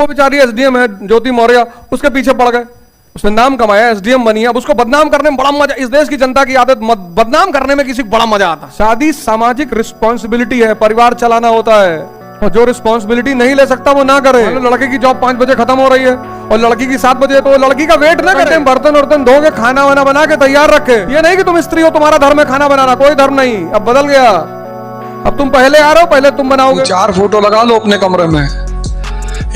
वो बेचारी एसडीएम है ज्योति मौर्य, उसके पीछे पड़ गए, उसने नाम कमाया, एसडीएम बनी, अब उसको बदनाम करने में बड़ा मजा। इस देश की जनता की आदत बदनाम करने में किसी को बड़ा मजा आता है। शादी सामाजिक रिस्पॉन्सिबिलिटी है, परिवार चलाना होता है, और जो रिस्पॉन्सिबिलिटी नहीं ले सकता वो ना करे। लड़के की जॉब 5 बजे खत्म हो रही है और लड़की की 7 बजे, तो लड़की का वेट ना करे, बर्तन वर्तन धो के खाना वाना बना के तैयार रखे। ये नहीं कि तुम स्त्री हो, तुम्हारा धर्म है खाना बनाना, कोई धर्म नहीं, अब बदल गया। अब तुम पहले आ रहे हो, पहले तुम बनाओगे। 4 फोटो लगा लो अपने कमरे में,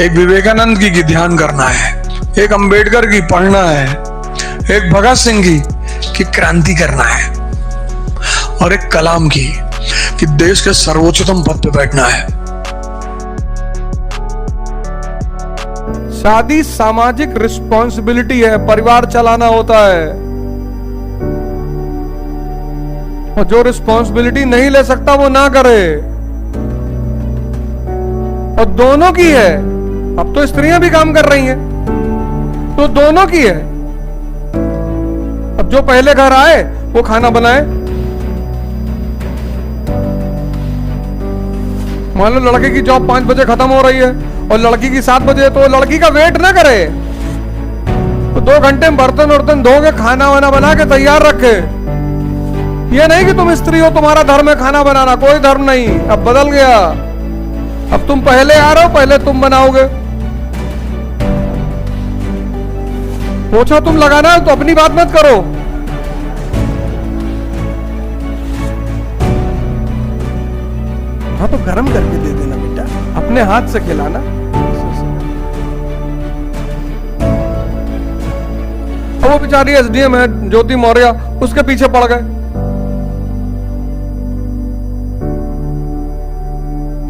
एक विवेकानंद की ध्यान करना है, एक अंबेडकर की पढ़ना है, एक भगत सिंह की क्रांति करना है, और एक कलाम की कि देश के सर्वोच्चतम पद पे बैठना है। शादी सामाजिक रिस्पॉन्सिबिलिटी है, परिवार चलाना होता है, और जो रिस्पॉन्सिबिलिटी नहीं ले सकता वो ना करे। और दोनों की है, अब तो स्त्रियां भी काम कर रही हैं, तो दोनों की है। अब जो पहले घर आए वो खाना बनाए। मान लो लड़के की जॉब 5 बजे खत्म हो रही है और लड़की की 7 बजे, तो लड़की का वेट ना करे, तो 2 घंटे में बर्तन वर्तन धो के खाना वाना बना के तैयार रखे। ये नहीं कि तुम स्त्री हो, तुम्हारा धर्म है खाना बनाना, कोई धर्म नहीं, अब बदल गया। अब तुम पहले आ रहे हो, पहले तुम बनाओगे। पोछा तुम लगाना है तो अपनी बात मत करो। हाँ तो गरम करके दे देना बेटा, अपने हाथ से खिलाना। अब वो बेचारी एसडीएम है ज्योति मौर्य, उसके पीछे पड़ गए,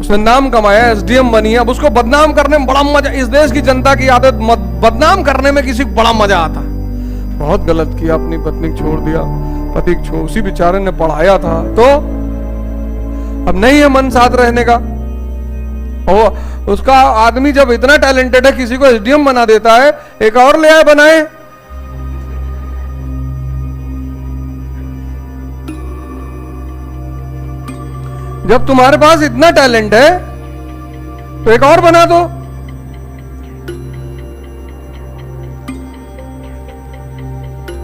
उसने नाम कमाया, एसडीएम बनी, अब उसको बदनाम करने में बड़ा मजा। इस देश की जनता की आदत बदनाम करने में किसी को बड़ा मजा आता। बहुत गलत किया, अपनी पत्नी को छोड़ दिया, पति को छोड़, उसी बेचारे ने पढ़ाया था, तो अब नहीं है मन साथ रहने का। और उसका आदमी जब इतना टैलेंटेड है, किसी को एसडीएम बना देता है, एक और ले आए बनाए। जब तुम्हारे पास इतना टैलेंट है तो एक और बना दो।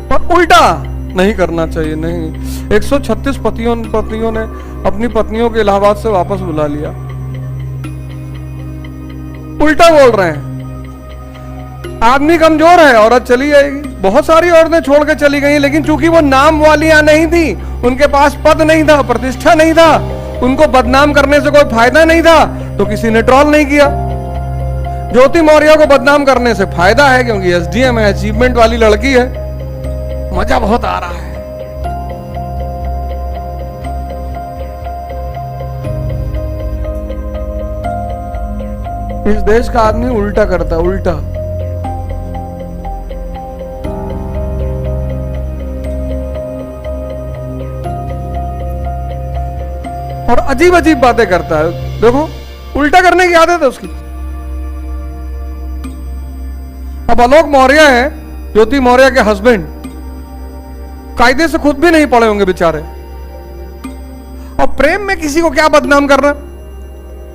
पर उल्टा नहीं करना चाहिए, नहीं। 136 पतियों ने अपनी पत्नियों के इलाहाबाद से वापस बुला लिया। उल्टा बोल रहे हैं, आदमी कमजोर है, औरत चली जाएगी। बहुत सारी औरतें छोड़ के चली गई, लेकिन चूंकि वो नाम वालियां नहीं थी, उनके पास पद नहीं था, प्रतिष्ठा नहीं था, उनको बदनाम करने से कोई फायदा नहीं था, तो किसी ने ट्रोल नहीं किया। ज्योति मौर्य को बदनाम करने से फायदा है, क्योंकि एसडीएम है, अचीवमेंट वाली लड़की है, मजा बहुत आ रहा है। इस देश का आदमी उल्टा करता है, उल्टा। और अजीब अजीब बातें करता है। देखो, उल्टा करने की आदत है उसकी। अब आलोक मौर्य है, ज्योति मौर्य के हस्बैंड, कायदे से खुद भी नहीं पढ़े होंगे बेचारे, और प्रेम में किसी को क्या बदनाम करना।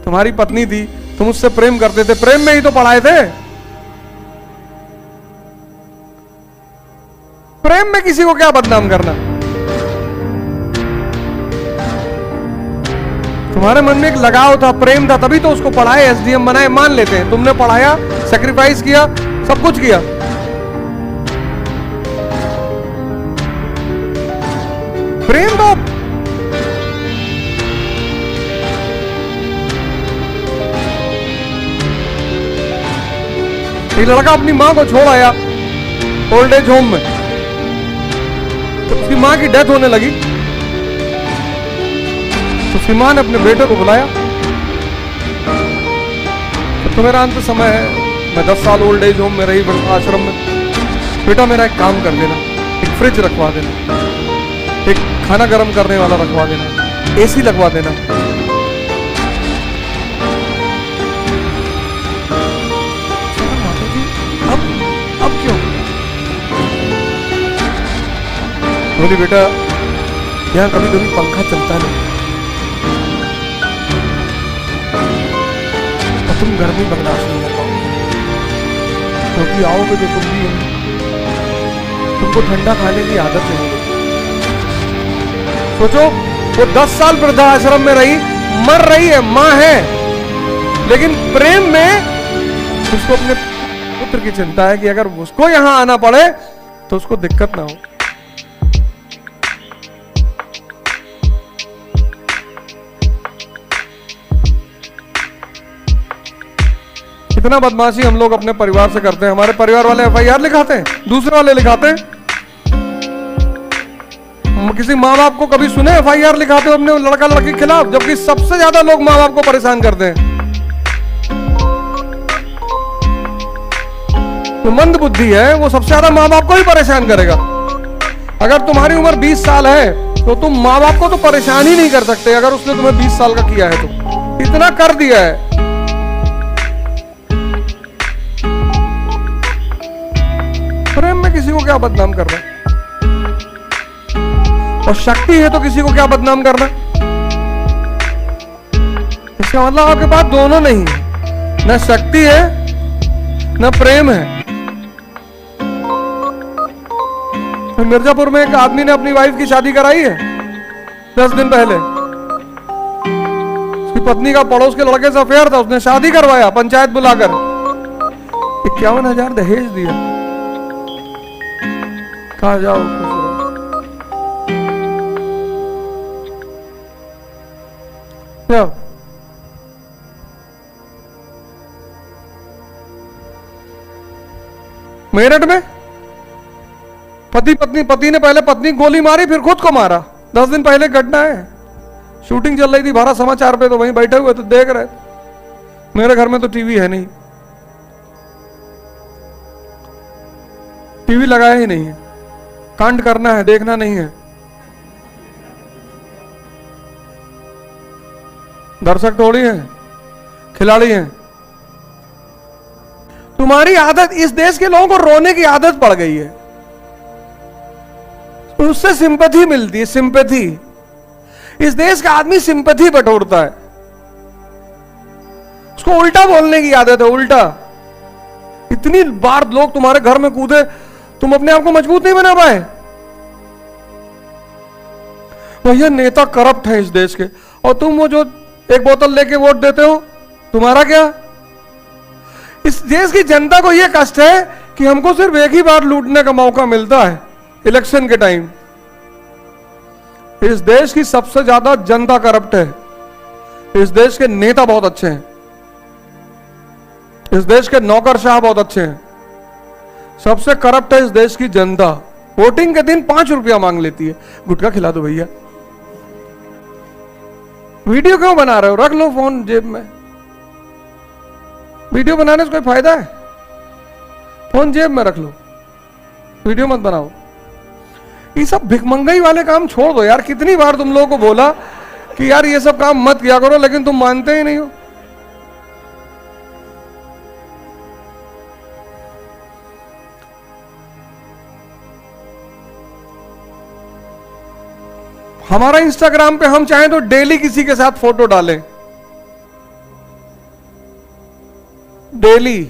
तुम्हारी पत्नी थी, तुम उससे प्रेम करते थे, प्रेम में ही तो पढ़ाए थे। प्रेम में किसी को क्या बदनाम करना। तुम्हारे मन में एक लगाव था, प्रेम था, तभी तो उसको पढ़ाए, एसडीएम बनाए। मान लेते हैं तुमने पढ़ाया, सैक्रिफाइस किया, सब कुछ किया, प्रेम तो। ये लड़का अपनी मां को छोड़ आया ओल्ड एज होम में, तो उसकी मां की डेथ होने लगी, तो उसकी मां ने अपने बेटे को बुलाया। तो मेरा अंत समय है, मैं 10 साल ओल्ड एज होम में रही, आश्रम में। बेटा मेरा एक काम कर देना, एक फ्रिज रखवा देना, एक खाना गर्म करने वाला रखवा देना, एसी लगवा देना। अब क्यों? बोली बेटा यहाँ कभी कभी पंखा चलता नहीं, और तुम गर्मी बर्दाश्त नहीं कर पाओगे। क्योंकि आओगे तो तुम भी हो, तुमको ठंडा खाने की आदत नहीं होगी। सोचो, वो 10 साल वृद्धाश्रम में रही, मर रही है, मां है, लेकिन प्रेम में उसको अपने पुत्र की चिंता है कि अगर उसको यहां आना पड़े तो उसको दिक्कत ना हो। इतना बदमाशी हम लोग अपने परिवार से करते हैं। हमारे परिवार वाले एफआईआर लिखाते हैं, दूसरे वाले लिखाते हैं। किसी माँ बाप को कभी सुने एफआईआर लिखाते हो अपने लड़का लड़की के खिलाफ? जबकि सबसे ज्यादा लोग माँ बाप को परेशान करते हैं। तो मंद बुद्धि है, वो सबसे ज्यादा माँ बाप को ही परेशान करेगा। अगर तुम्हारी उम्र 20 साल है तो तुम माँ बाप को तो परेशान ही नहीं कर सकते अगर उसने तुम्हें 20 साल का किया है तो। इतना कर दिया है। प्रेम में किसी को क्या बदनाम करना, और शक्ति है तो किसी को क्या बदनाम करना। इसका मतलब आपके पास दोनों नहीं है, न शक्ति है न प्रेम है। तो मिर्जापुर में एक आदमी ने अपनी वाइफ की शादी कराई है 10 दिन पहले। उसकी पत्नी का पड़ोस के लड़के से अफेयर था, उसने शादी करवाया पंचायत बुलाकर, 51,000 दहेज दिया। कहा जाओ क्या? मेरठ में पति ने पहले पत्नी गोली मारी, फिर खुद को मारा। 10 दिन पहले घटना है। शूटिंग चल रही थी भारत समाचार पे, तो वहीं बैठे हुए तो देख रहे थे। मेरे घर में तो टीवी है नहीं, टीवी लगाया ही नहीं है। कांड करना है, देखना नहीं है। दर्शक थोड़ी है, खिलाड़ी हैं। तुम्हारी आदत, इस देश के लोगों को रोने की आदत पड़ गई है, उससे सिंपैथी मिलती है। सिंपैथी, इस देश का आदमी सिंपैथी बटोरता है, उसको उल्टा बोलने की आदत है। उल्टा, इतनी बार लोग तुम्हारे घर में कूदे, तुम अपने आप को मजबूत नहीं बना पाए। भैया नेता करप्ट है इस देश के, और तुम वो जो एक बोतल लेके वोट देते हो, तुम्हारा क्या? इस देश की जनता को यह कष्ट है कि हमको सिर्फ एक ही बार लूटने का मौका मिलता है, इलेक्शन के टाइम। इस देश की सबसे ज्यादा जनता करप्ट है। इस देश के नेता बहुत अच्छे हैं, इस देश के नौकरशाह बहुत अच्छे हैं। सबसे करप्ट है इस देश की जनता। वोटिंग के दिन 5 रुपया मांग लेती है, गुटखा खिला दो भैया। वीडियो क्यों बना रहे हो? रख लो फोन जेब में। वीडियो बनाने से कोई फायदा है? फोन जेब में रख लो, वीडियो मत बनाओ। ये सब भिखमंगाई वाले काम छोड़ दो यार। कितनी बार तुम लोगों को बोला कि यार ये सब काम मत किया करो, लेकिन तुम मानते ही नहीं हो। हमारा इंस्टाग्राम पे हम चाहें तो डेली किसी के साथ फोटो डालें, डेली।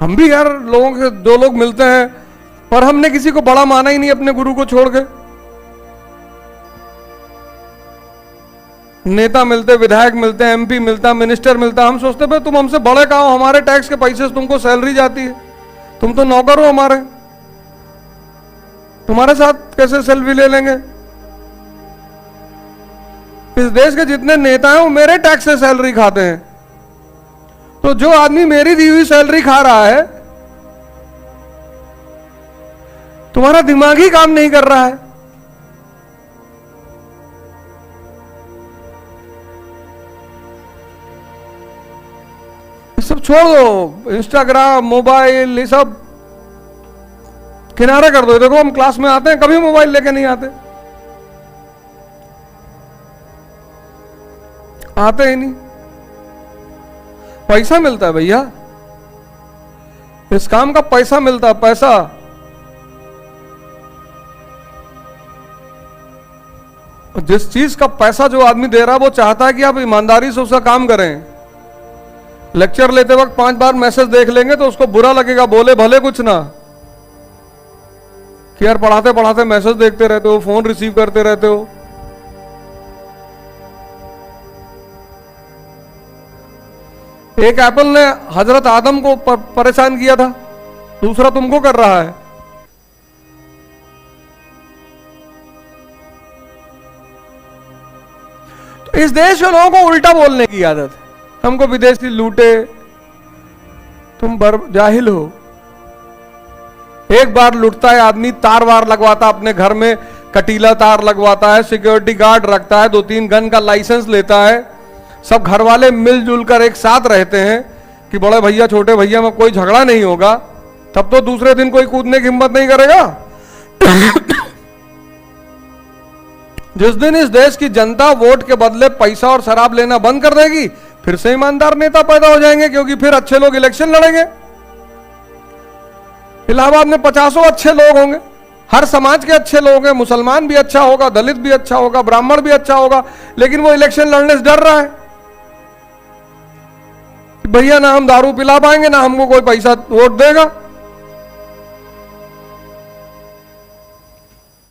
हम भी यार लोगों के, 2 लोग मिलते हैं, पर हमने किसी को बड़ा माना ही नहीं अपने गुरु को छोड़ के। नेता मिलते, विधायक मिलते, एमपी मिलता, मिनिस्टर मिलता, हम सोचते भाई तुम हमसे बड़े कहाँ हो, हमारे टैक्स के पैसे से तुमको सैलरी जाती है, तुम तो नौकर हो हमारे, तुम्हारे साथ कैसे सेल्फी ले लेंगे? इस देश के जितने नेता हैं वो मेरे टैक्स से सैलरी खाते हैं। तो जो आदमी मेरी दी हुई सैलरी खा रहा है, तुम्हारा दिमाग ही काम नहीं कर रहा है। ये सब छोड़ दो, इंस्टाग्राम, मोबाइल, ये सब किनारे कर दो। देखो हम क्लास में आते हैं, कभी मोबाइल लेके नहीं आते, आते ही नहीं। पैसा मिलता है भैया, इस काम का पैसा मिलता है, पैसा। जिस चीज का पैसा जो आदमी दे रहा है वो चाहता है कि आप ईमानदारी से उसका काम करें। लेक्चर लेते वक्त 5 बार मैसेज देख लेंगे तो उसको बुरा लगेगा, बोले भले कुछ ना, कि यार पढ़ाते पढ़ाते मैसेज देखते रहते हो, फोन रिसीव करते रहते हो। एक एप्पल ने हजरत आदम को परेशान किया था, दूसरा तुमको कर रहा है। तो इस देश के लोगों को उल्टा बोलने की आदत है, हमको विदेशी लूटे, तुम जाहिल हो। एक बार लुटता है आदमी, तार वार लगवाता अपने घर में, कटीला तार लगवाता है, सिक्योरिटी गार्ड रखता है, 2-3 गन का लाइसेंस लेता है, सब घर वाले मिलजुल कर एक साथ रहते हैं कि बड़े भैया छोटे भैया में कोई झगड़ा नहीं होगा, तब तो दूसरे दिन कोई कूदने की हिम्मत नहीं करेगा। जिस दिन इस देश की जनता वोट के बदले पैसा और शराब लेना बंद कर देगी, फिर से ईमानदार नेता पैदा हो जाएंगे, क्योंकि फिर अच्छे लोग इलेक्शन लड़ेंगे। इलाहाबाद में 50 अच्छे लोग होंगे, हर समाज के अच्छे लोग हैं, मुसलमान भी अच्छा होगा, दलित भी अच्छा होगा, ब्राह्मण भी अच्छा होगा, लेकिन वो इलेक्शन लड़ने से डर रहा है कि भैया ना हम दारू पिला पाएंगे, ना हमको कोई पैसा वोट देगा।